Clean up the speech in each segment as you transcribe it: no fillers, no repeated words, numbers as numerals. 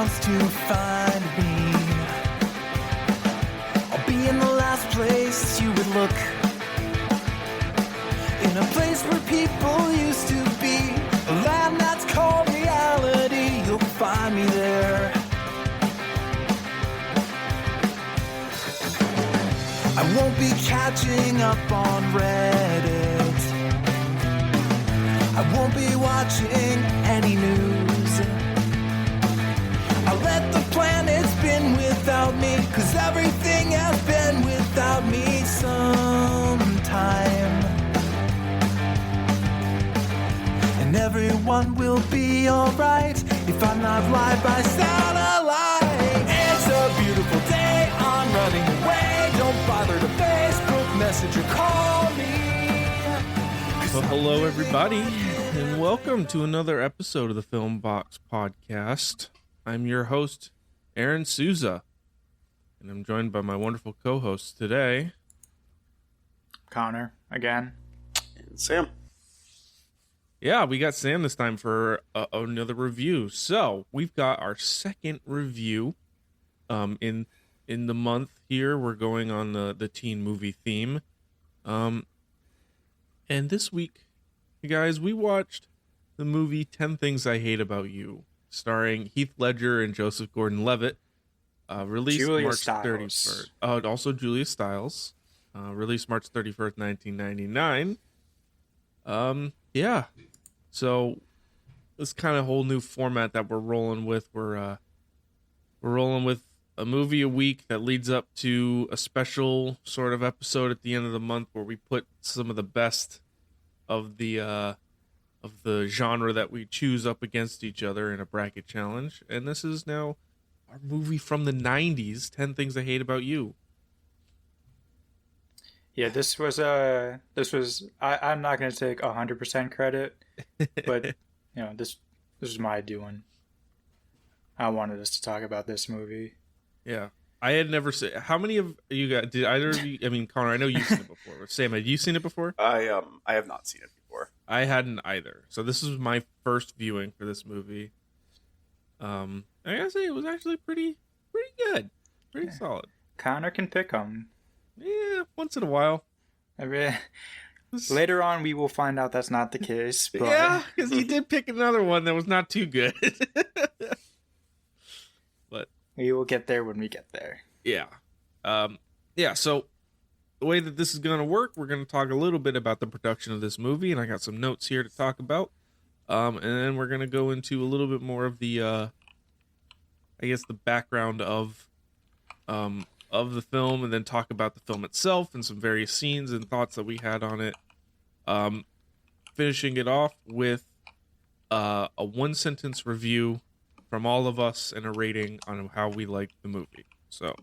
wants to find me, I'll be in the last place you would look. In a place where people used to be, a land that's called reality. You'll find me there. I won't be catching up on Reddit. I won't be watching any news. I'll let the planet spin without me, 'cause everything has been without me sometime. And everyone will be alright if I'm not live by satellite. It's a beautiful day, I'm running away. Don't bother to Facebook message or call me. Well, hello everybody, and welcome to another episode of the Film Box Podcast. I'm your host, Aaron Souza, and I'm joined by my wonderful co-hosts today. Connor, again. And Sam. Yeah, we got Sam this time for another review. So, we've got our second review in the month here. We're going on the teen movie theme. And this week, you guys, we watched the movie 10 Things I Hate About You, starring Heath Ledger and Joseph Gordon-Levitt, released Julia March Stiles. 31st. Also Julia Stiles, released March 31st, 1999. Yeah. So this kind of whole new format that we're rolling with. We're rolling with a movie a week that leads up to a special sort of episode at the end of the month where we put some of the best of the genre that we choose up against each other in a bracket challenge. And this is now our movie from the 90s, 10 Things I Hate About You. Yeah, this was I'm not going to take 100% credit, but you know, this is my doing. I wanted us to talk about this movie. Yeah. I had never seen. How many of you guys did either of you? I mean, Connor, I know you've seen it before. Sam, had you seen it before? I have not seen it before. I hadn't either. So this was my first viewing for this movie. I gotta say it was actually pretty good, pretty solid. Connor can pick them. Yeah, once in a while. Later on, we will find out that's not the case. But... Yeah, because he did pick another one that was not too good. But we will get there when we get there. Yeah. So the way that this is going to work, we're going to talk a little bit about the production of this movie, and I got some notes here to talk about. And then we're going to go into a little bit more of the, I guess, the background of the film, and then talk about the film itself and some various scenes and thoughts that we had on it. Finishing it off with a one-sentence review from all of us and a rating on how we liked the movie. So,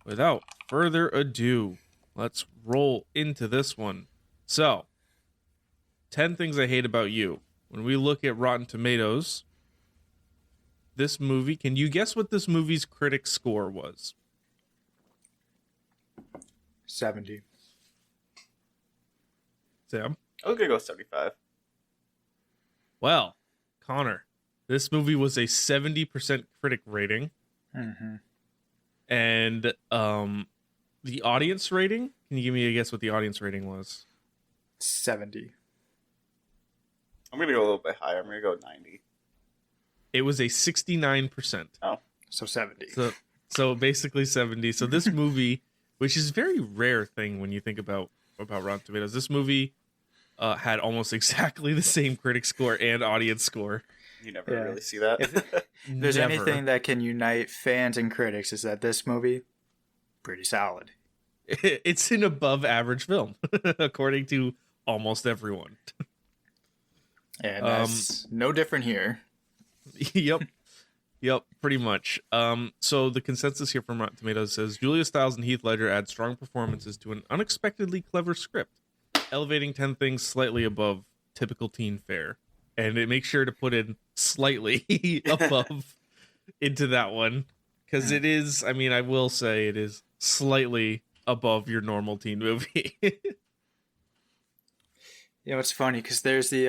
without further ado, let's roll into this one. So, 10 Things I Hate About You. When we look at Rotten Tomatoes, this movie, can you guess what this movie's critic score was? 70. Sam? I was gonna go 75. Well, Connor, this movie was a 70% critic rating. Mm-hmm. And the audience rating, can you give me a guess what the audience rating was? 70. I'm gonna go a little bit higher. I'm gonna go 90. It was a 69%. Oh, So 70. So basically 70. So this movie, which is a very rare thing when you think about Rotten Tomatoes, this movie had almost exactly the same critic score and audience score. you never really see that. If there's Never. anything that can unite fans and critics, is that this movie, pretty solid. It's an above average film, according to almost everyone. And that's no different here. Yep, pretty much. So the consensus here from Rotten Tomatoes says Julia Stiles and Heath Ledger add strong performances to an unexpectedly clever script, elevating 10 Things slightly above typical teen fare. And it makes sure to put in slightly above into that one, because it is, I mean, I will say it is slightly above your normal teen movie. You know, it's funny because there's the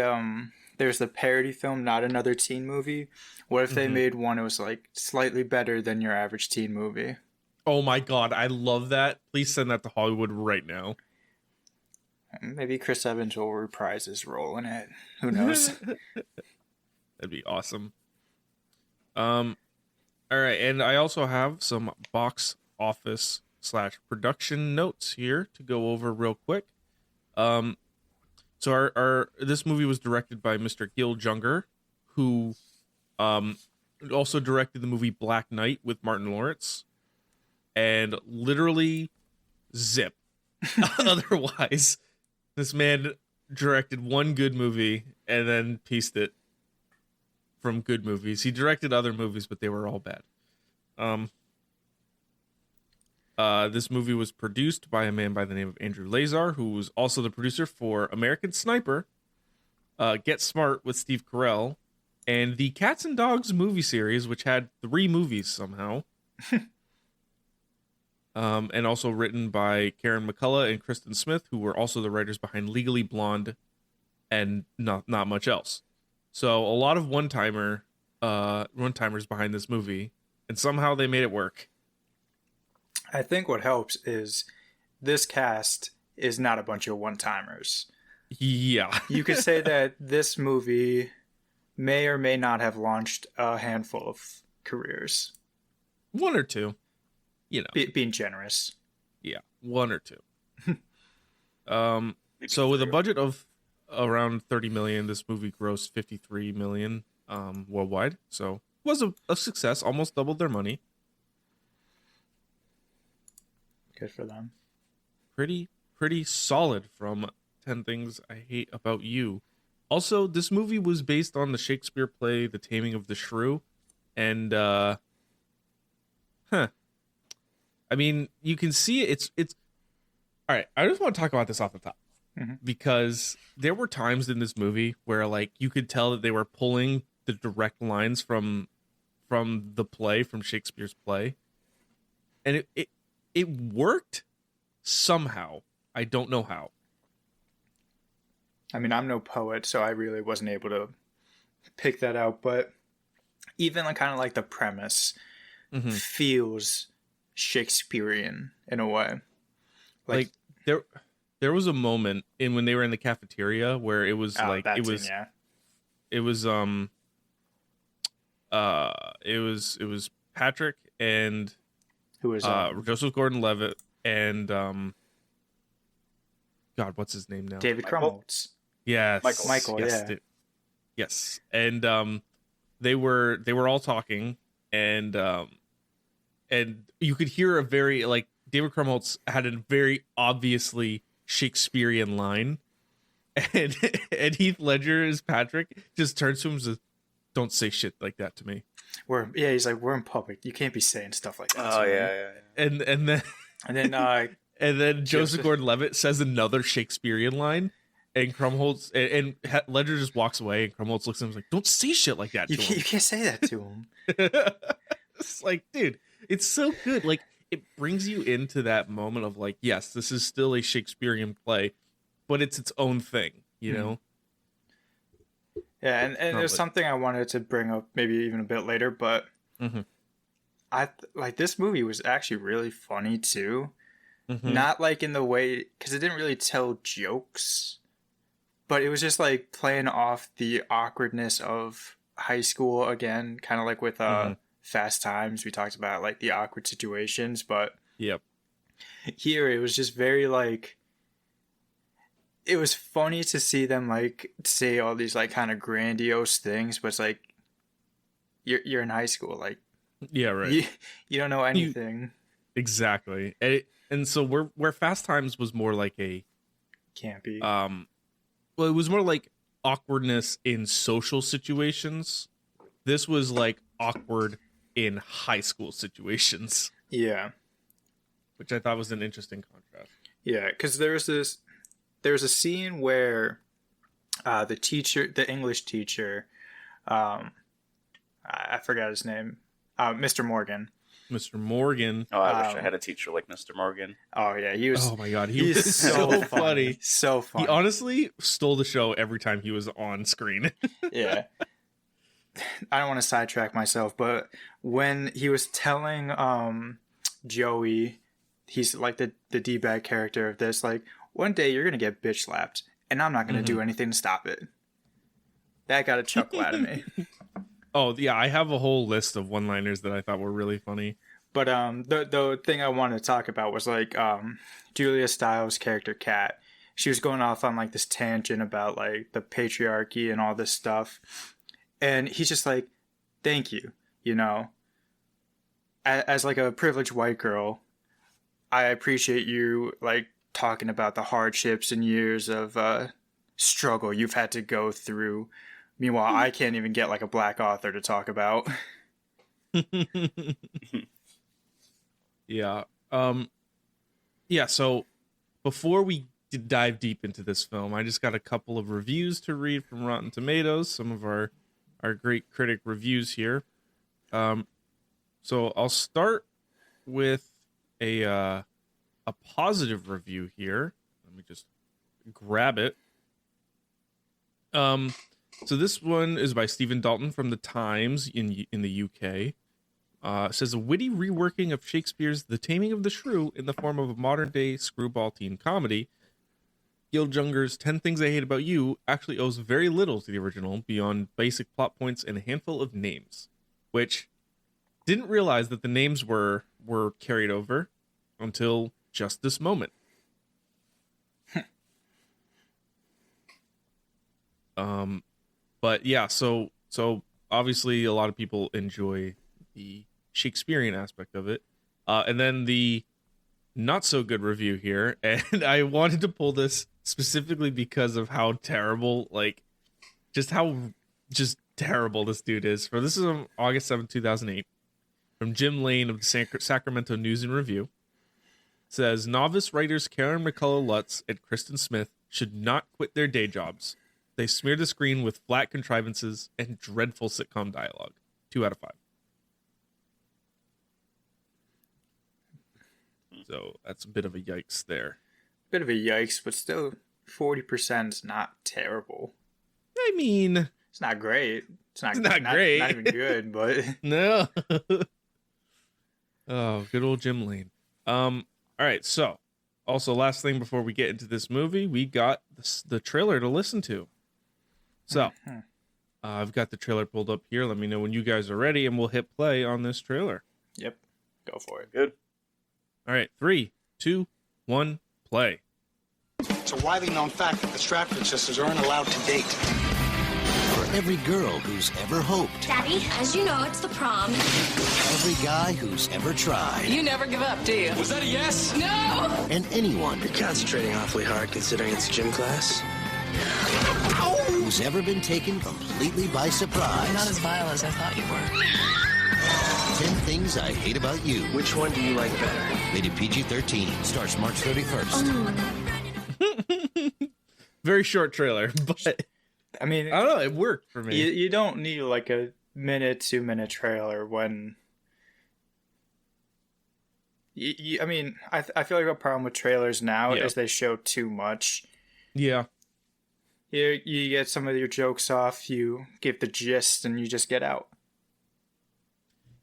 there's the parody film, Not Another Teen Movie. What if they made one that was like slightly better than your average teen movie? Oh my god, I love that. Please send that to Hollywood right now. Maybe Chris Evans will reprise his role in it. Who knows? That'd be awesome. All right, and I also have some box office / production notes here to go over real quick. So our this movie was directed by Mr. Gil Junger, who also directed the movie Black Knight with Martin Lawrence, and literally zip. Otherwise, this man directed one good movie and then pieced it from good movies. He directed other movies, but they were all bad. This movie was produced by a man by the name of Andrew Lazar, who was also the producer for American Sniper, Get Smart with Steve Carell, and the Cats and Dogs movie series, which had 3 movies somehow. And also written by Karen McCullough and Kristen Smith, who were also the writers behind Legally Blonde and not much else. So a lot of one-timers behind this movie, and somehow they made it work. I think what helps is this cast is not a bunch of one-timers. Yeah. You could say that this movie may or may not have launched a handful of careers. 1 or 2. You know. Being generous. Yeah, 1 or 2. So with a budget of around 30 million, this movie grossed 53 million worldwide. So it was a success, almost doubled their money. Good for them. Pretty solid from 10 Things I Hate About You. Also, this movie was based on the Shakespeare play The Taming of the Shrew, and I mean, you can see it's all right. I just want to talk about this off the top because there were times in this movie where like you could tell that they were pulling the direct lines from the play, from Shakespeare's play, and it worked somehow. I don't know how. I mean, I'm no poet, so I really wasn't able to pick that out. But even like kind of like the premise feels Shakespearean in a way. Like there was a moment in when they were in the cafeteria where it was it was Patrick and who was Joseph Gordon-Levitt and God, what's his name now? David Krumholtz. Yes, Michael. Yes, Yeah. yes, and they were all talking, and you could hear a very like David Krumholtz had a very obviously Shakespearean line, and Heath Ledger as Patrick just turns to him and says, "Don't say shit like that to me." He's like, we're in public. You can't be saying stuff like that. Oh yeah. And then and then Joseph Gordon-Levitt says another Shakespearean line, and Krumholtz and Ledger just walks away, and Krumholtz looks at him and is like, "Don't say shit like that to him." You can't say that to him. It's like, dude, it's so good. Like, it brings you into that moment of like, yes, this is still a Shakespearean play, but it's its own thing, you know? Yeah, and there's something I wanted to bring up maybe even a bit later, but I like this movie was actually really funny too. Not like in the way, because it didn't really tell jokes, but it was just like playing off the awkwardness of high school again, kind of like with Fast Times. We talked about like the awkward situations, but here it was just very like, it was funny to see them like say all these like kind of grandiose things, but it's like you're in high school, like you don't know anything. Exactly. And so where Fast Times was more like a campy. Well, it was more like awkwardness in social situations. This was like awkward in high school situations. Yeah. Which I thought was an interesting contrast. Yeah, because there's a scene where the English teacher, I forgot his name, Mr. Morgan, Mr. Morgan. Oh, I wish I had a teacher like Mr. Morgan. Oh yeah, he was. Oh my god, he he's was so funny. So funny. He honestly stole the show every time he was on screen. Yeah. I don't want to sidetrack myself, but when he was telling Joey, he's like the D-bag character of this, like, one day you're going to get bitch slapped, and I'm not going to do anything to stop it. That got a chuckle out of me. Oh, yeah, I have a whole list of one-liners that I thought were really funny. But the thing I wanted to talk about was, like, Julia Stiles' character, Kat. She was going off on, like, this tangent about, like, the patriarchy and all this stuff. And he's just like, thank you, you know. As like a privileged white girl, I appreciate you, like, talking about the hardships and years of struggle you've had to go through. Meanwhile, I can't even get, like, a black author to talk about. Yeah. Yeah, so before we dive deep into this film, I just got a couple of reviews to read from Rotten Tomatoes, some of our great critic reviews here. So I'll start with a positive review here. Let me just grab it. So this one is by Stephen Dalton from The Times in the UK. It says a witty reworking of Shakespeare's The Taming of the Shrew in the form of a modern-day screwball teen comedy. Gil Junger's 10 Things I Hate About You actually owes very little to the original beyond basic plot points and a handful of names, which didn't realize that the names were carried over until just this moment. But yeah, so obviously a lot of people enjoy the Shakespearean aspect of it. And then the not so good review here, and I wanted to pull this specifically because of how terrible, like, just terrible this dude is. For this is on August 7th, 2008, from Jim Lane of the Sacramento News and Review. It says, novice writers Karen McCullough Lutz and Kristen Smith should not quit their day jobs. They smear the screen with flat contrivances and dreadful sitcom dialogue. 2 out of 5. So that's a bit of a yikes there. Bit of a yikes, but still 40% is not terrible. I mean, it's not great. It's not great. Not even good, but no. Oh, good old Jim Lane. All right, so also last thing before we get into this movie, we got the trailer to listen to. So I've got the trailer pulled up here. Let me know when you guys are ready, and we'll hit play on this trailer. Yep, go for it. Good. All right, 3, 2, 1, play. It's a widely known fact that the Stratford sisters aren't allowed to date. For every girl who's ever hoped. Daddy, as you know, it's the prom. Every guy who's ever tried. You never give up, do you? Was that a yes? No! And anyone You're concentrating awfully hard considering it's gym class. who's ever been taken completely by surprise. You're not as vile as I thought you were. 10 Things I Hate About You. Which one do you like better? Rated PG-13. Starts March 31st. Very short trailer, but I mean, I don't know, it worked for me. you don't need like a 2-minute trailer when I mean, I feel like a problem with trailers now is they show too much. Yeah. You get some of your jokes off, you give the gist, and you just get out.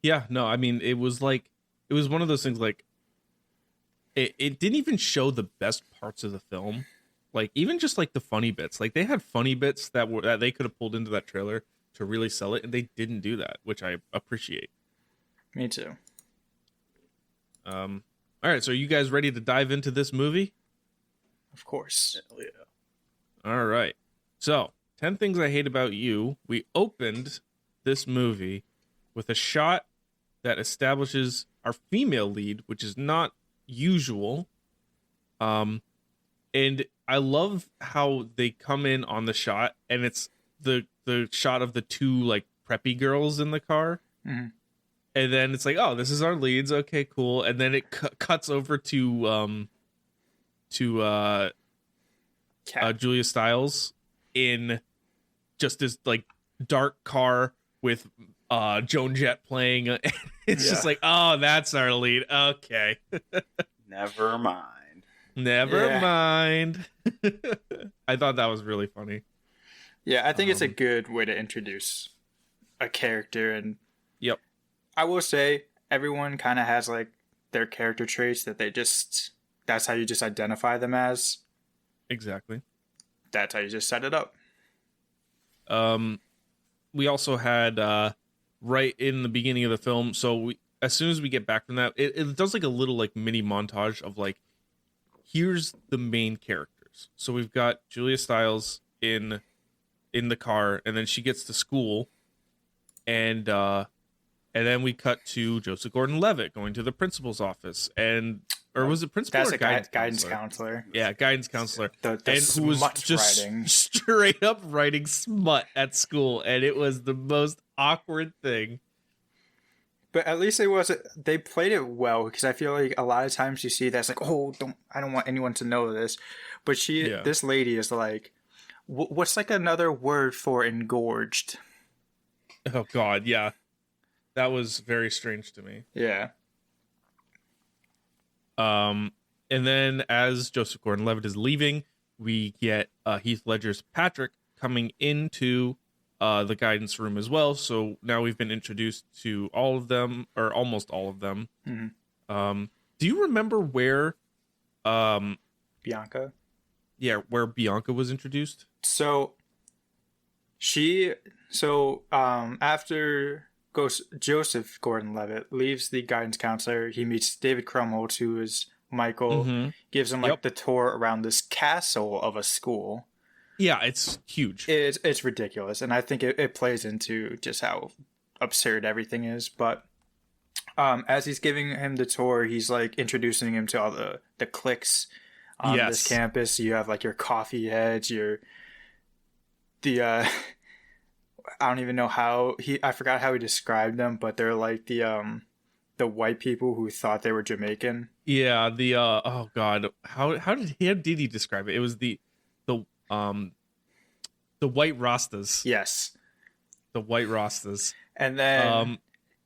Yeah, no, I mean, it was one of those things, like, it didn't even show the best parts of the film. Like, even just, like, the funny bits. Like, they had funny bits that they could have pulled into that trailer to really sell it, and they didn't do that, which I appreciate. Me too. All right, so are you guys ready to dive into this movie? Of course. Hell yeah. All right. So, 10 Things I Hate About You. We opened this movie with a shot that establishes our female lead, which is not usual. And I love how they come in on the shot, and it's the shot of the two, like, preppy girls in the car. Mm-hmm. And then it's like, oh, this is our leads. Okay, cool. And then it cuts over to Julia Stiles in just this, like, dark car with Joan Jett playing. It's just like, oh, that's our lead. Okay. Never mind. Never mind. I thought that was really funny. Yeah, I think it's a good way to introduce a character. And yep. I will say everyone kind of has like their character traits that that's how you just identify them as. Exactly. That's how you just set it up. We also had right in the beginning of the film, so as soon as we get back from that, it does like a little like mini montage of like, here's the main characters. So we've got Julia Stiles in the car, and then she gets to school, and then we cut to Joseph Gordon-Levitt going to the principal's office, or was it principal? That's or a guidance counselor. Yeah, guidance counselor, and who was just writing. straight up writing smut at school, and it was the most awkward thing. But at least they played it well, because I feel like a lot of times you see that's like, oh, I don't want anyone to know this. But this lady is like, what's like another word for engorged? Oh God, yeah. That was very strange to me. Yeah. And then as Joseph Gordon-Levitt is leaving, we get Heath Ledger's Patrick coming into the guidance room as well. So now we've been introduced to all of them, or almost all of them. Mm-hmm. Do you remember where Bianca? Yeah, where Bianca was introduced? So after Joseph Gordon-Levitt leaves the guidance counselor, he meets David Krumholtz, who is Michael, gives him like the tour around this castle of a school. Yeah, it's huge. It's ridiculous, and I think it plays into just how absurd everything is. But as he's giving him the tour, he's like introducing him to all the cliques on this campus. You have like your coffee heads, I don't even know I forgot how he described them, but they're like the white people who thought they were Jamaican. Yeah, oh God, how did he describe it? It was the white Rastas. Yes, the white Rastas. And then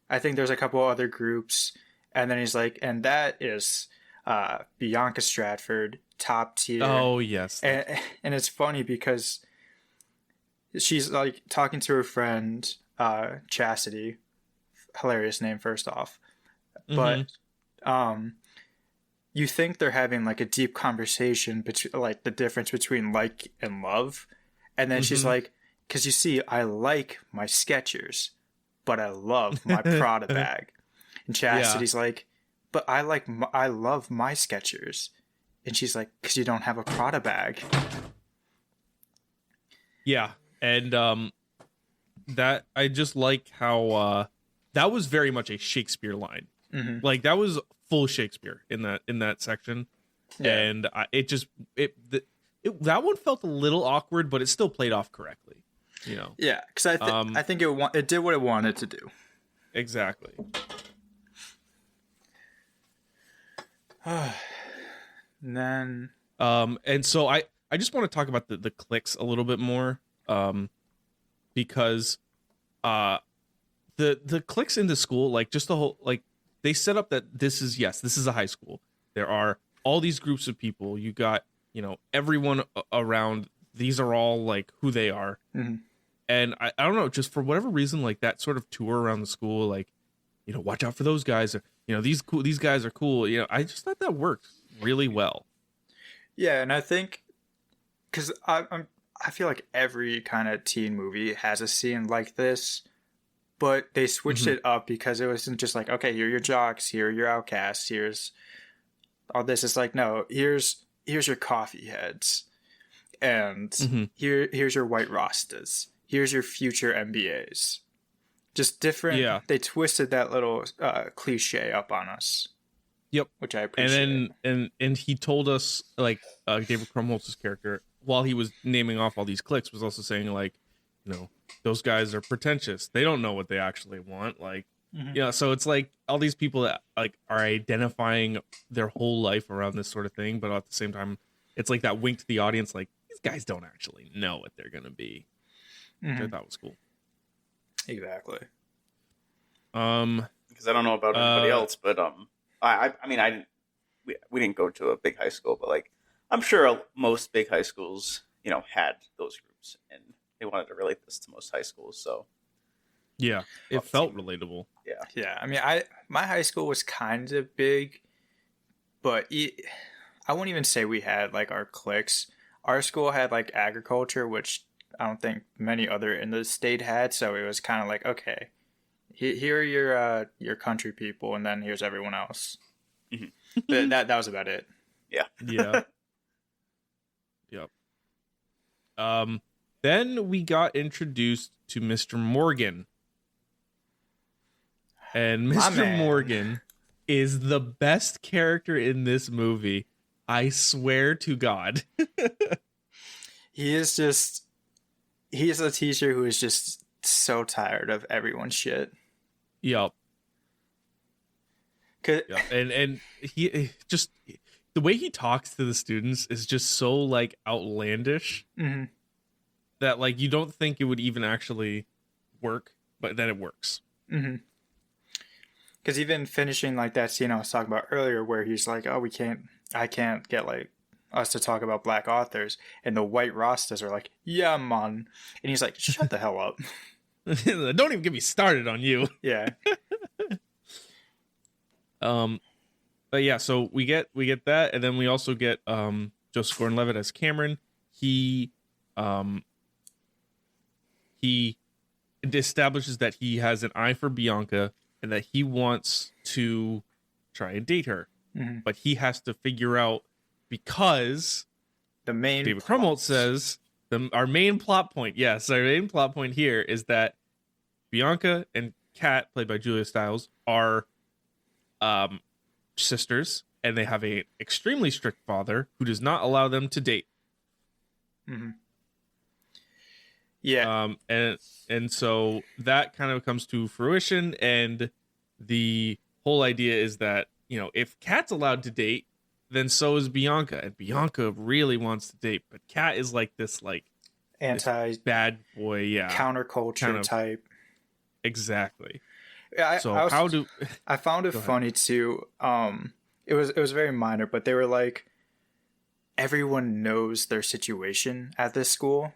I think there's a couple other groups, and then he's like, and that is Bianca Stratford, top tier. Oh yes, and it's funny because she's like talking to her friend Chastity, hilarious name first off, but you think they're having like a deep conversation between like the difference between like and love, and then she's like, because you see, I like my Skechers, but I love my Prada bag, and Chastity's like, but I love my Skechers, and she's like, because you don't have a Prada bag. Yeah. And that I just like how that was very much a Shakespeare line. Mm-hmm. Like that was full Shakespeare in that section. Yeah. And that one felt a little awkward, but it still played off correctly. You know. Yeah, because I think it did what it wanted to do. Exactly. And then and so I just want to talk about the cliques a little bit more. Because the cliques into school, like just the whole, like they set up that this is a high school. There are all these groups of people. You got, everyone around. These are all like who they are. Mm-hmm. And I don't know, just for whatever reason, like that sort of tour around the school, like, watch out for those guys. Or, these guys are cool. I just thought that worked really well. Yeah. And I think, cause I feel like every kind of teen movie has a scene like this, but they switched it up because it wasn't just like, okay, here are your jocks, here are your outcasts, here's all this. It's like, no, here's your coffee heads, and here's your white Rastas, here's your future MBAs. Just different. Yeah. They twisted that little cliche up on us. Yep. Which I appreciate. And he told us, like, David Krumholtz's character, while he was naming off all these cliques, was also saying, like, those guys are pretentious. They don't know what they actually want. Like, so it's like all these people that like are identifying their whole life around this sort of thing, but at the same time, it's like that wink to the audience, like these guys don't actually know what they're gonna be. Which I thought was cool. Exactly. Because I don't know about anybody else, but I mean, I didn't. We didn't go to a big high school, but like I'm sure most big high schools, had those groups, and they wanted to relate this to most high schools. So yeah, it felt relatable. Yeah. Yeah, I mean, my high school was kind of big, but I wouldn't even say we had like our cliques. Our school had like agriculture, which I don't think many other in the state had. So it was kind of like, okay, here are your country people, and then here's everyone else. Mm-hmm. that was about it. Yeah. Yeah. Yep. Then we got introduced to Mr. Morgan. And Mr. Morgan is the best character in this movie. I swear to God. He's a teacher who is just so tired of everyone's shit. Yep. Yep. And he just, the way he talks to the students is just so like outlandish that like you don't think it would even actually work, but then it works. Because even finishing like that scene I was talking about earlier, where he's like, "Oh, I can't get like us to talk about black authors," and the white Rastas are like, "Yeah, man," and he's like, "Shut the hell up." Don't even get me started on you. Yeah. But yeah, so we get that, and then we also get Joseph Gordon-Levitt as Cameron. He establishes that he has an eye for Bianca and that he wants to try and date her. But he has to figure out, because the main David Krumholtz says our main plot point. Yes, our main plot point here is that Bianca and Kat, played by Julia Stiles, are sisters, and they have a extremely strict father who does not allow them to date. Yeah. And so that kind of comes to fruition, and the whole idea is that, if Kat's allowed to date, then so is Bianca, and Bianca really wants to date, but Kat is like this like anti bad boy, counterculture kind of type. Exactly. Yeah, I found it funny too. It was very minor, but they were like, everyone knows their situation at this school.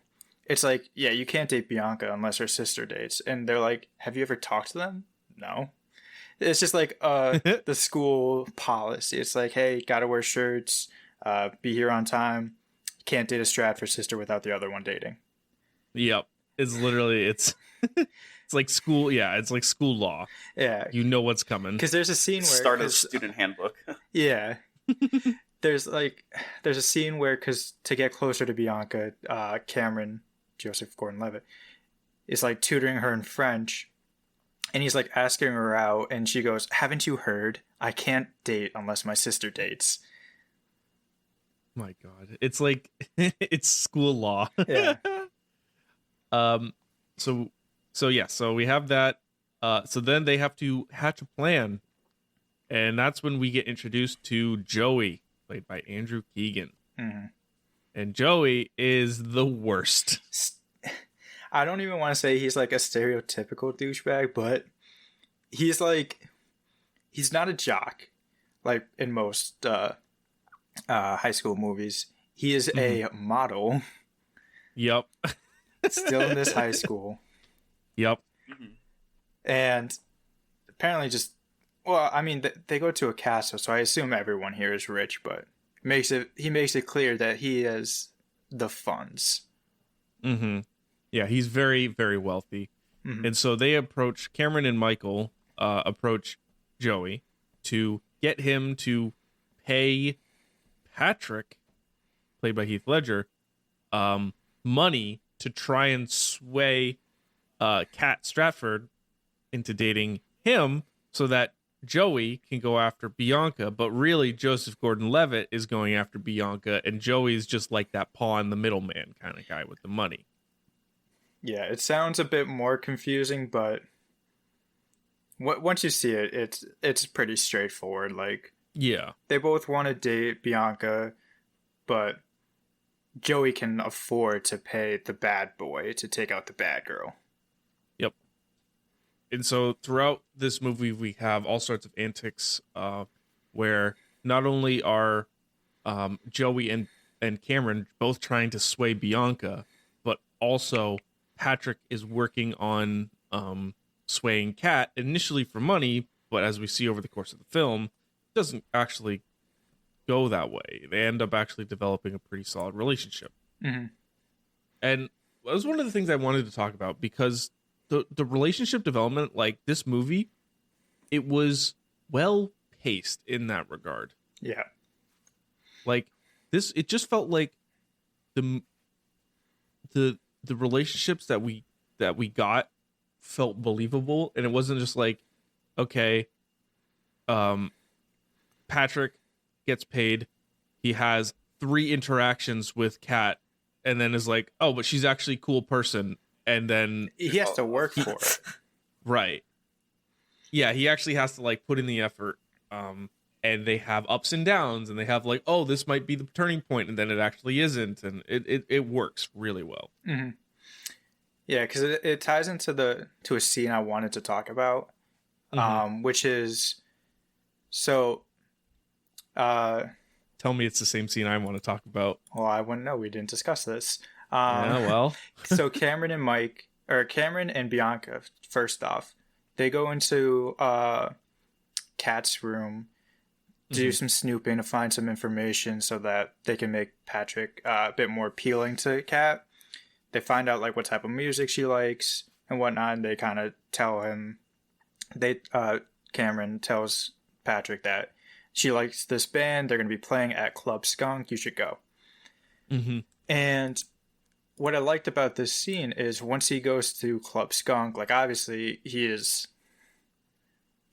It's like, yeah, you can't date Bianca unless her sister dates. And they're like, have you ever talked to them? No. It's just like the school policy. It's like, hey, gotta wear shirts, be here on time. Can't date a Stratford sister without the other one dating. Yep. It's literally, it's like school. Yeah, it's like school law. Yeah. You know what's coming. Because there's a scene where... Start a student handbook. Yeah. There's a scene where, because to get closer to Bianca, Cameron, Joseph Gordon-Levitt, is like tutoring her in French, and he's like asking her out, and she goes, "Haven't you heard? I can't date unless my sister dates." My God, it's like it's school law. Yeah. So we have that. So then they have to hatch a plan, and that's when we get introduced to Joey, played by Andrew Keegan. And Joey is the worst. I don't even want to say he's like a stereotypical douchebag, but he's not a jock like in most high school movies. He is a model. Yep. Still in this high school. Yep. And apparently they go to a castle, so I assume everyone here is rich, but he makes it clear that he has the funds. Yeah, he's very, very wealthy. And so they approach, Cameron and Michael approach Joey to get him to pay Patrick, played by Heath Ledger, money to try and sway Kat Stratford into dating him so that Joey can go after Bianca, but really Joseph Gordon-Levitt is going after Bianca, and Joey's just like that paw in the middleman kind of guy with the money. Yeah, it sounds a bit more confusing, but once you see it, it's pretty straightforward. Like, yeah, they both want to date Bianca, but Joey can afford to pay the bad boy to take out the bad girl. Yep. and so throughout this movie, we have all sorts of antics where not only are Joey and Cameron both trying to sway Bianca, but also Patrick is working on swaying Kat initially for money, but as we see over the course of the film, it doesn't actually go that way. They end up actually developing a pretty solid relationship. Mm-hmm. And that was one of the things I wanted to talk about, because the relationship development, like this movie, it was well paced in that regard. Yeah. Like this, it just felt like the relationships that we got felt believable, and it wasn't just like, okay, Patrick gets paid, he has 3 interactions with Kat, and then is like, oh, but she's actually a cool person, and then he has to work for it. Right. Yeah, he actually has to like put in the effort. And they have ups and downs, and they have like, oh, this might be the turning point, and then it actually isn't, and it works really well. Mm-hmm. Yeah, because it ties into a scene I wanted to talk about, which is so. Tell me it's the same scene I want to talk about. Well, I wouldn't know. We didn't discuss this. Yeah, well. So Cameron and Bianca, first off, they go into Kat's room, do some snooping to find some information so that they can make Patrick a bit more appealing to Kat. They find out like what type of music she likes and whatnot, and they kind of tell him. Cameron tells Patrick that she likes this band. They're going to be playing at Club Skunk. You should go. Mm-hmm. And what I liked about this scene is once he goes to Club Skunk, like obviously he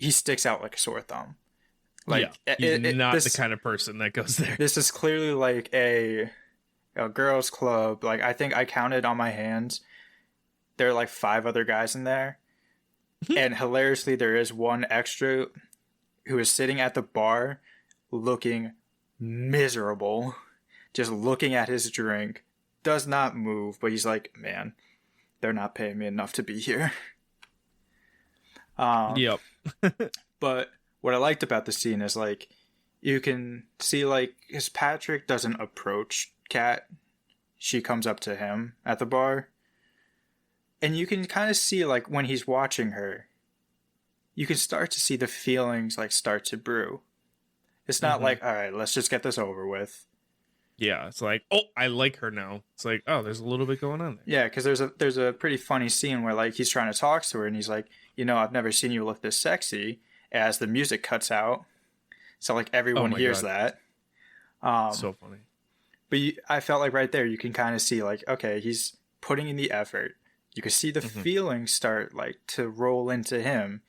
sticks out like a sore thumb. Like he's not the kind of person that goes there. This is clearly like a girls' club. Like I think I counted on my hands. There are like 5 other guys in there, and hilariously, there is one extra who is sitting at the bar, looking miserable, just looking at his drink, does not move, but he's like, "Man, they're not paying me enough to be here." Yep. But what I liked about the scene is like you can see like as Patrick doesn't approach Kat, she comes up to him at the bar, and you can kind of see like when he's watching her, you can start to see the feelings like start to brew. It's not like, all right, let's just get this over with. Yeah, it's like, oh, I like her now. It's like, oh, there's a little bit going on there. Yeah, because there's a pretty funny scene where like he's trying to talk to her, and he's like, I've never seen you look this sexy. As the music cuts out, so like everyone hears that. So funny. But I felt like right there you can kind of see like, okay, he's putting in the effort. You can see the feelings start like to roll into him.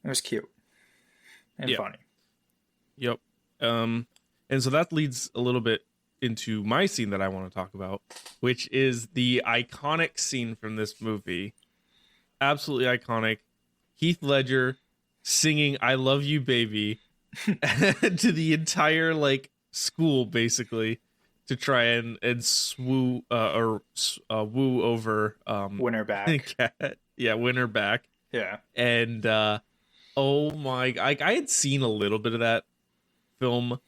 It was cute and funny. Yep. And so that leads a little bit into my scene that I want to talk about, which is the iconic scene from this movie. Absolutely iconic. Heath Ledger singing "I Love You, Baby" to the entire like school, basically, to try and woo over win her back. Kat. Yeah, win her back. Yeah. And oh my, I had seen a little bit of that film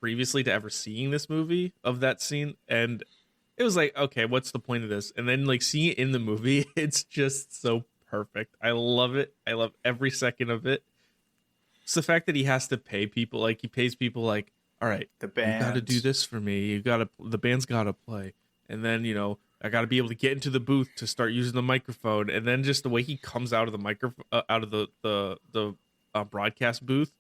previously to ever seeing this movie of that scene, and it was like, okay, what's the point of this? And then like seeing it in the movie, it's just so perfect. I love it. I love every second of it. It's the fact that he has to pay people, like he pays people like, all right, the band, you got to do this for me. The band's got to play. And then, I got to be able to get into the booth to start using the microphone. And then just the way he comes out of the microphone, out of the broadcast booth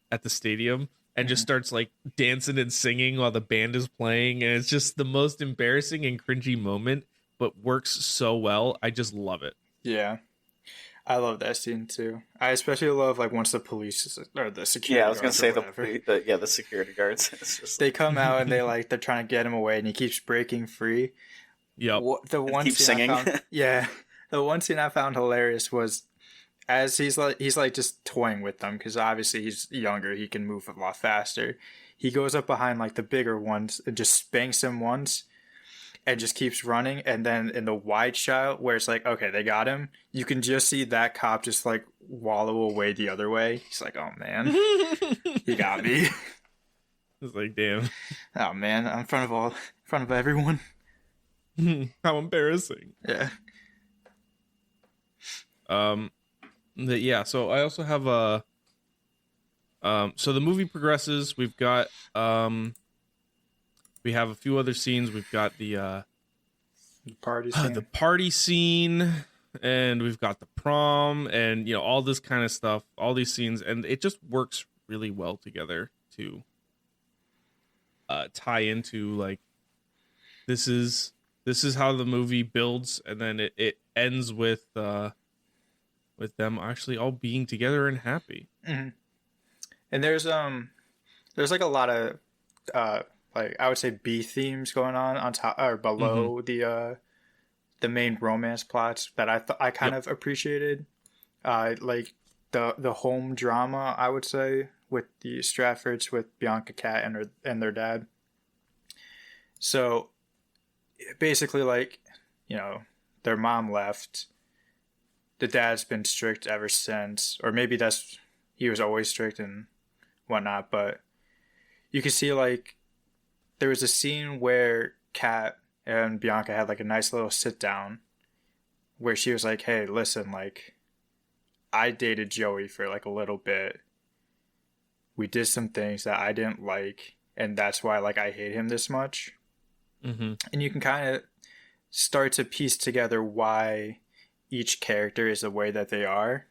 at the stadium and just starts like dancing and singing while the band is playing. And it's just the most embarrassing and cringy moment, but works so well. I just love it. Yeah. I love that scene too. I especially love like once the police or the security. Yeah, I was gonna say the security guards. It's just they come out and they're trying to get him away, and he keeps breaking free. Yep. The one keeps scene singing. The one scene I found hilarious was as he's just toying with them because obviously he's younger, he can move a lot faster. He goes up behind like the bigger ones and just spanks him once, and just keeps running. And then in the wide shot where it's like, okay, they got him, you can just see that cop just like wallow away the other way. He's like, oh man, he got me. It's like, damn. Oh man, in front of everyone. How embarrassing. Yeah. Yeah, so I also have a so the movie progresses. We've got we have a few other scenes. We've got the party scene, and we've got the prom, and all this kind of stuff, all these scenes, and it just works really well together to tie into like this is how the movie builds, and then it ends with them actually all being together and happy. Mm-hmm. And there's like a lot of like I would say B themes going on top or below the main romance plots that I kind of appreciated, like the home drama, I would say, with the Stratfords, with Bianca, Kat, and their dad. So basically, like, their mom left. The dad's been strict ever since, or maybe he was always strict and whatnot, but you can see, like, there was a scene where Kat and Bianca had, like, a nice little sit down where she was like, hey, listen, like, I dated Joey for, like, a little bit. We did some things that I didn't like, and that's why, like, I hate him this much. Mm-hmm. And you can kind of start to piece together why each character is the way that they are.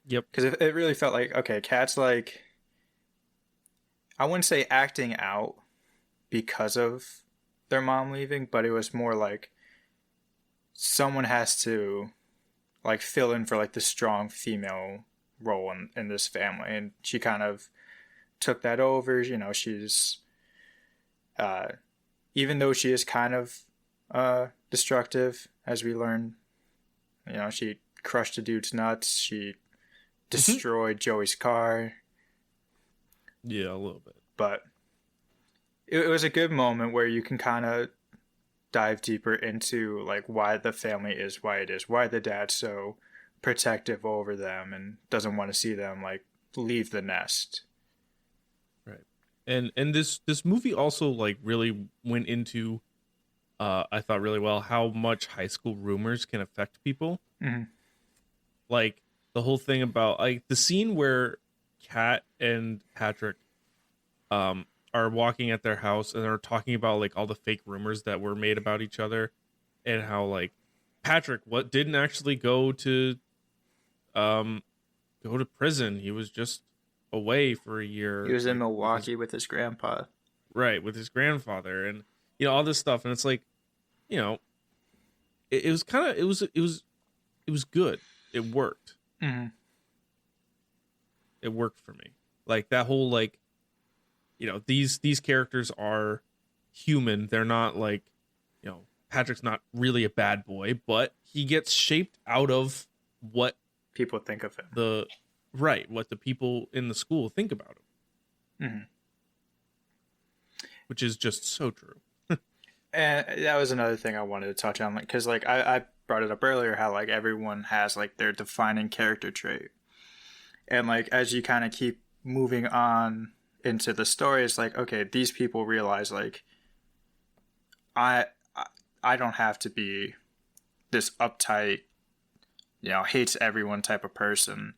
Yep. Because it really felt like, okay, Kat's like, I wouldn't say acting out because of their mom leaving, but it was more like someone has to like fill in for like the strong female role in this family, and she kind of took that over. She's even though she is kind of destructive, as we learn, she crushed a dude's nuts, she destroyed Joey's car. Yeah, a little bit. But it was a good moment where you can kind of dive deeper into like why the family is why it is, why the dad's so protective over them and doesn't want to see them like leave the nest. Right. And this movie also like really went into I thought really well how much high school rumors can affect people. Mm-hmm. Like the whole thing about like the scene where Kat and Patrick are walking at their house and they're talking about like all the fake rumors that were made about each other, and how like Patrick didn't actually go to prison. He was just away for a year. He was in Milwaukee with his grandpa. Right, with his grandfather, and all this stuff, and it's like, it was kind of it was good. It worked. Mm-hmm. It worked for me. Like that whole like, these characters are human. They're not like, Patrick's not really a bad boy, but he gets shaped out of what people think of him. What the people in the school think about him. Mm-hmm. Which is just so true. And that was another thing I wanted to touch on, like, because like I brought it up earlier, how like everyone has like their defining character trait, and like as you kind of keep moving on into the story, it's like, okay, these people realize like I don't have to be this uptight, hates everyone type of person.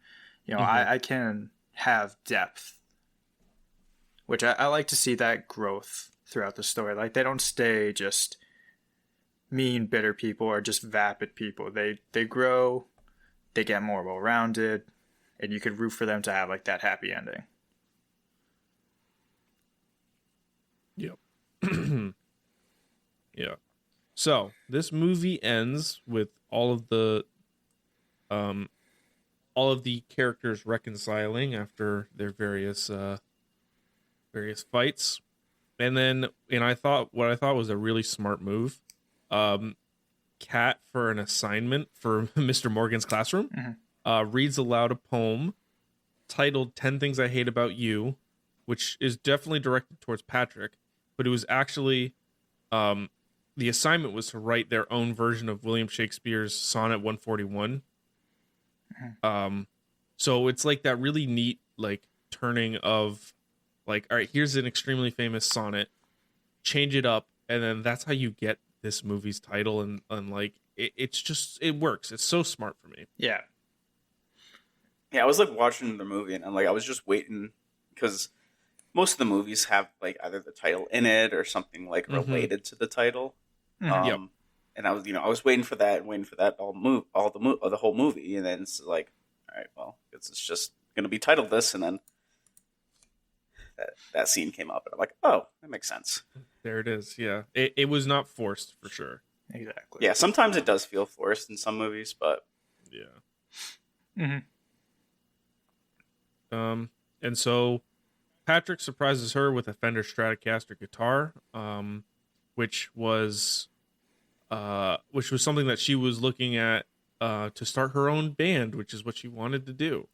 I can have depth, which I like to see that growth throughout the story. Like they don't stay just mean, bitter people or just vapid people. They grow, they get more well-rounded, and you could root for them to have like that happy ending. Yep. Yeah. So this movie ends with all of the characters reconciling after their various fights, and I thought was a really smart move. Kat, for an assignment for Mr. Morgan's classroom, reads aloud a poem titled 10 Things I Hate About You, which is definitely directed towards Patrick, but it was actually the assignment was to write their own version of William Shakespeare's Sonnet 141. So it's like that really neat like turning of like, all right, here's an extremely famous sonnet, change it up, and then that's how you get this movie's title, and like it's just, it works. It's so smart for me. Yeah. Yeah, I was like watching the movie and I was just waiting because most of the movies have like either the title in it or something like related to the title. Yep. And I was waiting for that the whole movie, and then it's like, all right, well, it's just going to be titled this, and then that scene came up, and I'm like, oh, that makes sense. There it is. Yeah, it was not forced for sure. Exactly. Yeah, sometimes it does feel forced in some movies, but yeah. And so Patrick surprises her with a Fender Stratocaster guitar, which was something that she was looking at to start her own band, which is what she wanted to do.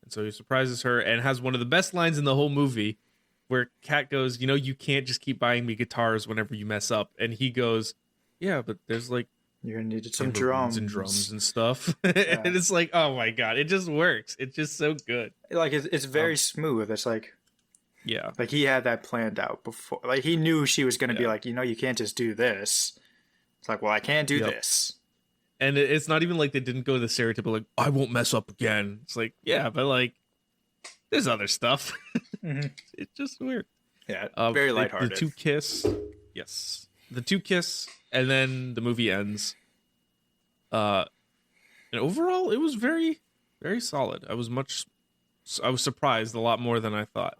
And so he surprises her and has one of the best lines in the whole movie, where Kat goes, you can't just keep buying me guitars whenever you mess up. And he goes, yeah, but there's like, you're gonna need some drums and stuff. Yeah. And it's like, oh my god, it just works. It's just so good. Like it's very smooth. It's like, yeah, like he had that planned out before. Like he knew she was gonna be like, you can't just do this. It's like, well, I can't do this. And it's not even like they didn't go the stereotypical like, I won't mess up again. It's like, yeah, but like, there's other stuff. It's just weird. Yeah, very lighthearted. The two kiss, yes, the two kiss, and then the movie ends. And overall, it was very, very solid. I was surprised a lot more than I thought.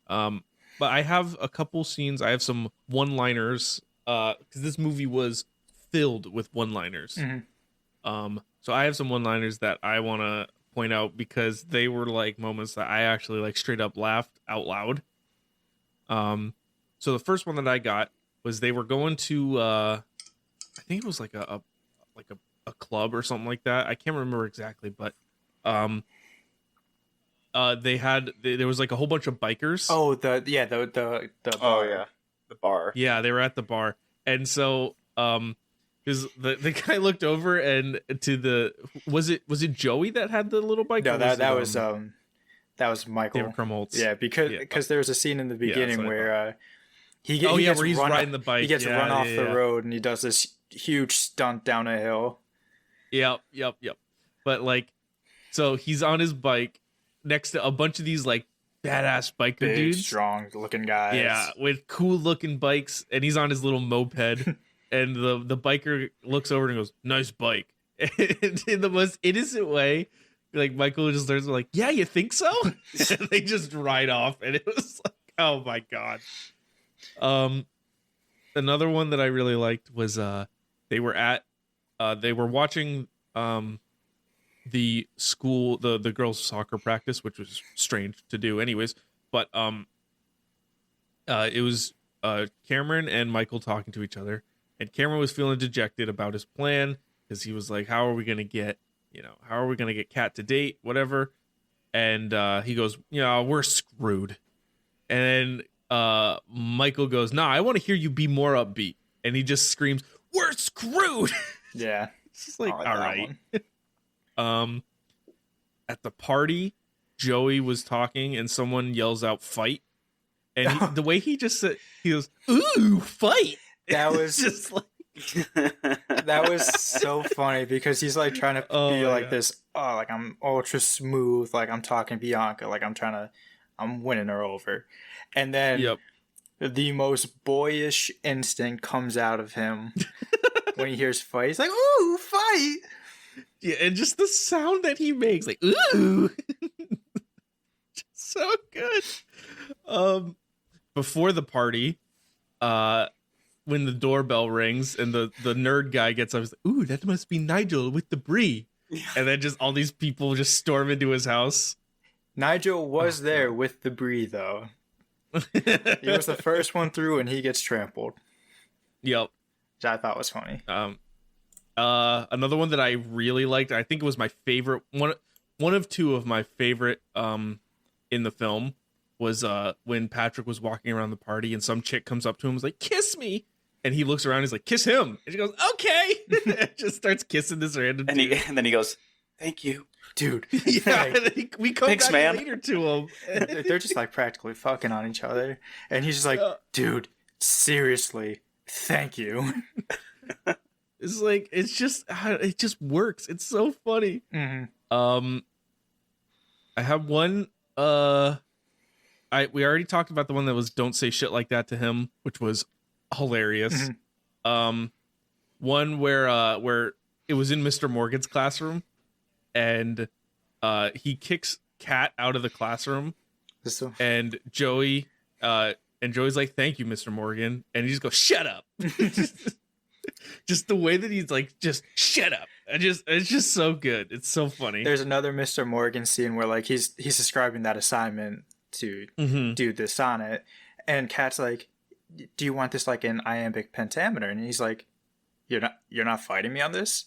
But I have a couple scenes. I have some one-liners. Because this movie was filled with one-liners. So I have some one-liners that I want to point out because they were like moments that I actually like straight up laughed out loud. So the first one that I got was they were going to I think it was like a club or something like that. I can't remember exactly, but there was like a whole bunch of bikers. Oh, the oh yeah, the bar. Yeah, they were at the bar, and so because the guy looked over and was it Joey that had the little bike? No, that was Michael. David Krumholtz. Yeah, because there was a scene in the beginning where where he's riding the bike. He gets run off the road and he does this huge stunt down a hill. Yep. But like, so he's on his bike next to a bunch of these like badass biker dudes, strong looking guys. Yeah, with cool looking bikes, and he's on his little moped. And the biker looks over and goes, "Nice bike." And in the most innocent way, like Michael just learns, like, "Yeah, you think so?" And they just ride off, and it was like, oh my god. Another one that I really liked was they were watching the school the girls' soccer practice, which was strange to do, anyways. But it was Cameron and Michael talking to each other. And Cameron was feeling dejected about his plan because he was like, how are we going to get Kat to date, whatever. And he goes, we're screwed. And then Michael goes, nah, I want to hear you be more upbeat. And he just screams, we're screwed. Yeah. It's just like, all right. At the party, Joey was talking and someone yells out, fight. And the way he just said, he goes, ooh, fight. That was just like that was so funny because he's like trying to be like this. Oh, like I'm ultra smooth. Like I'm talking Bianca. Like I'm winning her over. And then the most boyish instinct comes out of him when he hears fight. He's like, ooh, fight. Yeah, and just the sound that he makes, like, ooh. Just so good. Before the party, when the doorbell rings and the nerd guy gets up, he's like, ooh, that must be Nigel with the brie. Yeah. And then just all these people just storm into his house. Nigel was there with the brie, though. He was the first one through and he gets trampled. Yep. Which I thought was funny. Another one that I really liked, I think it was my favorite, one of two of my favorite in the film, was when Patrick was walking around the party and some chick comes up to him and was like, kiss me. And he looks around. He's like, kiss him. And she goes, okay. And just starts kissing this random dude. And then he goes, thank you, dude. Yeah, and then we come Thanks, back man. later to him. They're just like practically fucking on each other. And he's just like, dude, seriously, thank you. It's like, it just works. It's so funny. Mm-hmm. I have one, we already talked about the one that was don't say shit like that to him, which was hilarious. Mm-hmm. One where it was in Mr. Morgan's classroom and he kicks Kat out of the classroom and Joey's like, thank you, Mr. Morgan. And he just goes, shut up. Just the way that he's like, just shut up. It's just so good. It's so funny. There's another Mr. Morgan scene where like he's describing that assignment to do this sonnet, and Kat's like, do you want this like in iambic pentameter? And he's like, you're not fighting me on this?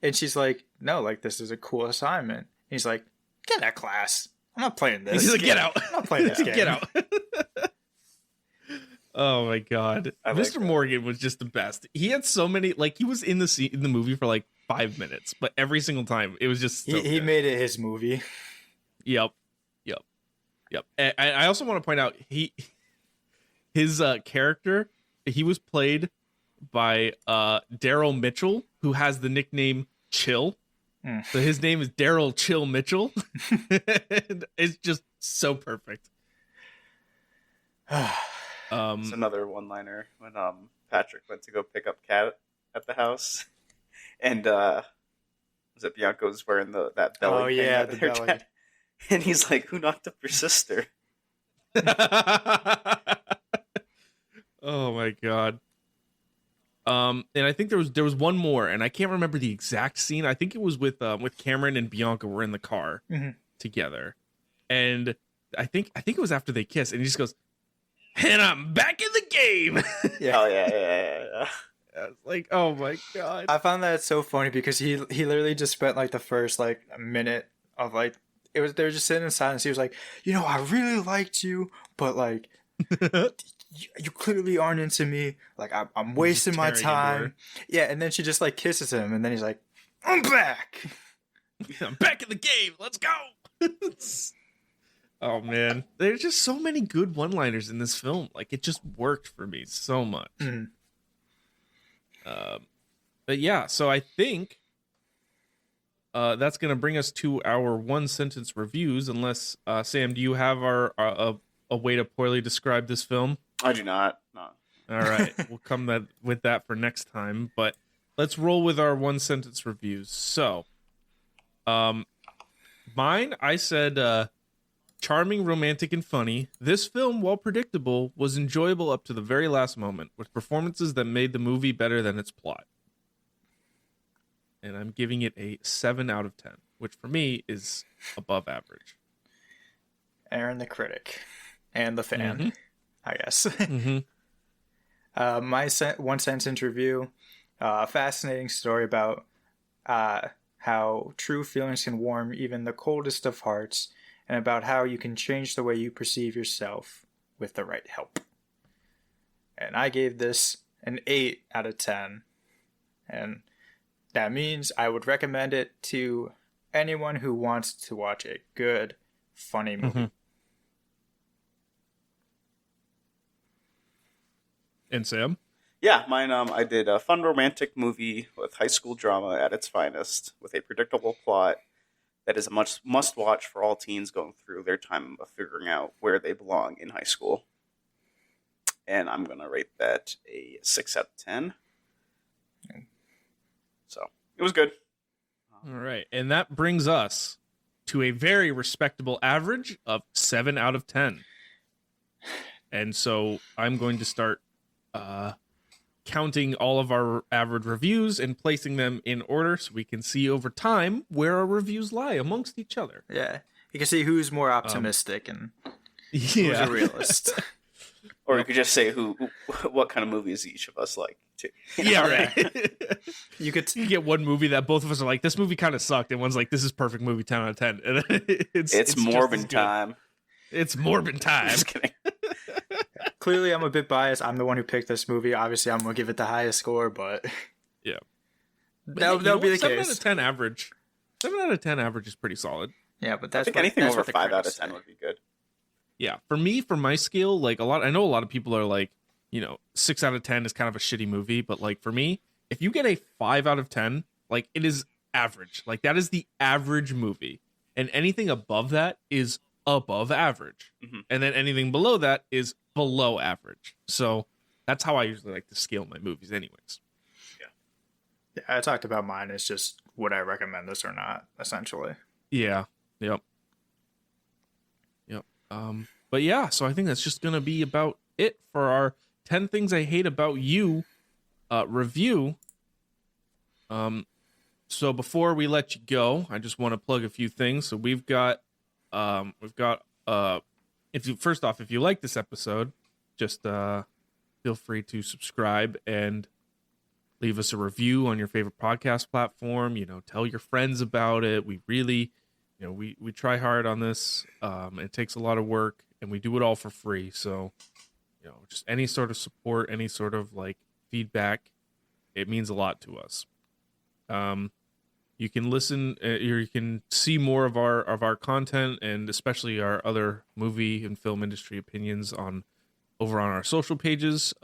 And she's like, no, like this is a cool assignment. And he's like, get out of class. I'm not playing this. He's like, get out. I'm not playing this game. Get out. Oh my god, Mr. Morgan was just the best. He had so many, like, he was in the movie for like 5 minutes, but every single time it was just so he made it his movie. Yep. And I also want to point out his character, he was played by Daryl Mitchell, who has the nickname Chill. So his name is Daryl Chill Mitchell. And it's just so perfect. It's another one-liner when Patrick went to go pick up Kat at the house, and was it Bianca's wearing that belly? Oh yeah, the belly. Cat. And he's like, "Who knocked up your sister?" Oh my god. And I think there was one more, and I can't remember the exact scene. I think it was with Cameron and Bianca were in the car together, and I think it was after they kissed, and he just goes, and I'm back in the game. Yeah. Oh yeah. It's like, oh my god. I found that so funny because he literally just spent like the first like minute of like they were just sitting in silence. He was like, I really liked you, but like you clearly aren't into me. Like I'm wasting my time. Yeah, and then she just like kisses him, and then he's like, I'm back. I'm back in the game. Let's go. Oh man, there's just so many good one-liners in this film. Like, it just worked for me so much. But yeah, so I think that's gonna bring us to our one-sentence reviews. Unless Sam, do you have a way to poorly describe this film? I do not. No. All right, we'll come with that for next time. But let's roll with our one-sentence reviews. So, mine, I said. Charming, romantic, and funny, this film, while predictable, was enjoyable up to the very last moment, with performances that made the movie better than its plot. And I'm giving it a 7 out of 10, which for me is above average. Aaron the critic and the fan, I guess. My one-sentence review, a fascinating story about how true feelings can warm even the coldest of hearts, and about how you can change the way you perceive yourself with the right help. And I gave this an 8 out of 10. And that means I would recommend it to anyone who wants to watch a good, funny movie. And Sam? Yeah, mine, I did a fun romantic movie with high school drama at its finest, with a predictable plot that is a must-watch for all teens going through their time of figuring out where they belong in high school. And I'm going to rate that a 6 out of 10. So, it was good. All right, and that brings us to a very respectable average of 7 out of 10. And so I'm going to start counting all of our average reviews and placing them in order so we can see over time where our reviews lie amongst each other. Yeah. You can see who's more optimistic and who's a realist. Or you could just say what kind of movies each of us like, too. Yeah, right. You could get one movie that both of us are like, this movie kind of sucked, and one's like, this is perfect movie, 10 out of 10. And it's Morbin time. It's Morbin time. Just kidding. clearly I'm a bit biased. I'm the one who picked this movie. Obviously, I'm gonna give it the highest score, but yeah, that'll be the 7 case. out of 10 average. 7 out of 10 average is pretty solid. Yeah, but I think anything over 5 out of 10 would be good. Yeah, for me, for my scale, like I know a lot of people are like, 6 out of 10 is kind of a shitty movie, but like for me, if you get a 5 out of 10, like it is average. Like that is the average movie, and anything above that is above average, and then anything below that is below average. So that's how I usually like to scale my movies, anyways. Yeah, I talked about mine. It's just would I recommend this or not, essentially. Yeah. Yep. But yeah, so I think that's just gonna be about it for our 10 Things I Hate About You review. So before we let you go, I just want to plug a few things. So we've got if you like this episode, just feel free to subscribe and leave us a review on your favorite podcast platform. Tell your friends about it. We really, we try hard on this. It takes a lot of work, and we do it all for free. So, just any sort of support, any sort of like feedback, it means a lot to us. You can listen, you can see more of our content, and especially our other movie and film industry opinions over on our social pages,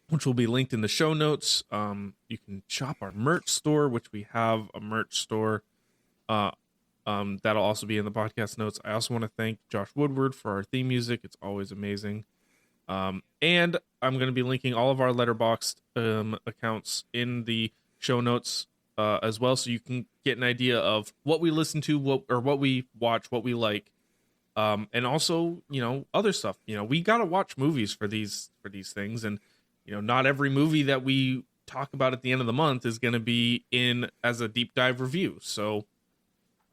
which will be linked in the show notes. You can shop our merch store, which we have a merch store. That'll also be in the podcast notes. I also want to thank Josh Woodward for our theme music. It's always amazing. And I'm going to be linking all of our Letterboxd accounts in the show notes as well, so you can get an idea of what we listen to, what we watch, what we like, and also other stuff. We got to watch movies for these things, and not every movie that we talk about at the end of the month is going to be in as a deep dive review. So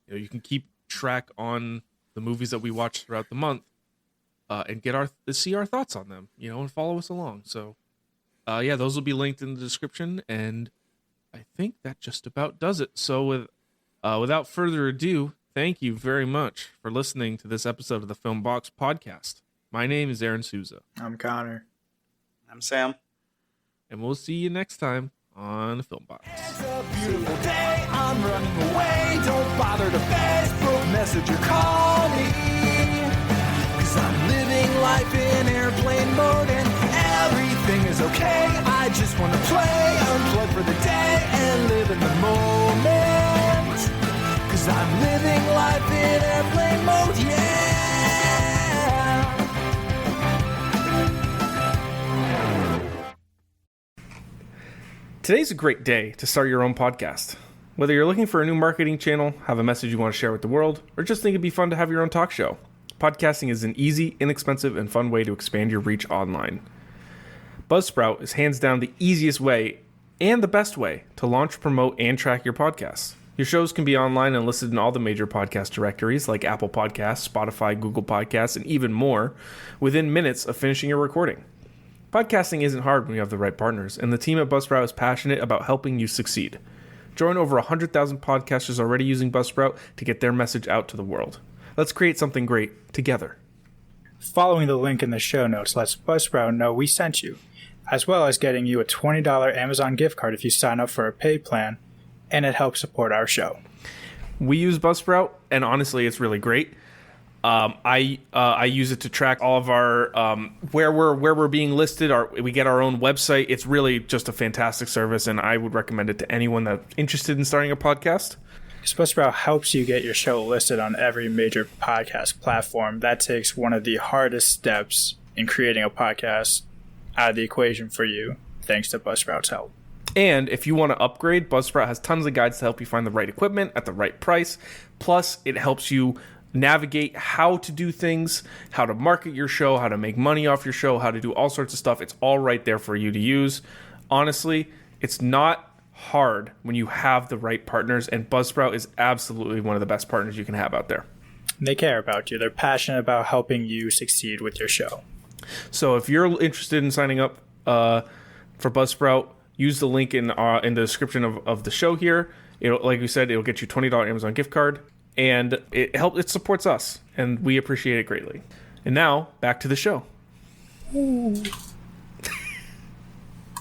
you can keep track on the movies that we watch throughout the month, and see our thoughts on them, and follow us along. So, those will be linked in the description, and I think that just about does it. So, without further ado, thank you very much for listening to this episode of the Film Box Podcast. My name is Aaron Souza. I'm Connor. I'm Sam. And we'll see you next time on the Film Box. It's a beautiful day, I'm running away. Don't bother to Facebook message or call me, 'cause I'm living life in airplane mode and everything is okay. I just want to play, unplug for the day and live in the moment, 'cause I'm living life in airplane mode, yeah. Today's a great day to start your own podcast. Whether you're looking for a new marketing channel, have a message you want to share with the world, or just think it'd be fun to have your own talk show, podcasting is an easy, inexpensive, and fun way to expand your reach online. Buzzsprout is hands down the easiest way and the best way to launch, promote, and track your podcasts. Your shows can be online and listed in all the major podcast directories like Apple Podcasts, Spotify, Google Podcasts, and even more within minutes of finishing your recording. Podcasting isn't hard when you have the right partners, and the team at Buzzsprout is passionate about helping you succeed. Join over 100,000 podcasters already using Buzzsprout to get their message out to the world. Let's create something great together. Following the link in the show notes lets Buzzsprout know we sent you, as well as getting you a $20 Amazon gift card if you sign up for a paid plan, and it helps support our show. We use Buzzsprout, and honestly, it's really great. I use it to track all of our where we're being listed. We get our own website. It's really just a fantastic service, and I would recommend it to anyone that's interested in starting a podcast. Buzzsprout helps you get your show listed on every major podcast platform. That takes one of the hardest steps in creating a podcast out of the equation for you, thanks to Buzzsprout's help. And if you want to upgrade, Buzzsprout has tons of guides to help you find the right equipment at the right price. Plus, it helps you navigate how to do things, how to market your show, how to make money off your show, how to do all sorts of stuff. It's all right there for you to use. Honestly, it's not hard when you have the right partners, and Buzzsprout is absolutely one of the best partners you can have out there. They care about you. They're passionate about helping you succeed with your show. So if you're interested in signing up for Buzzsprout, use the link in the description of the show here. Like we said, it'll get you $20 Amazon gift card. And it supports us, and we appreciate it greatly. And now, back to the show. Ooh.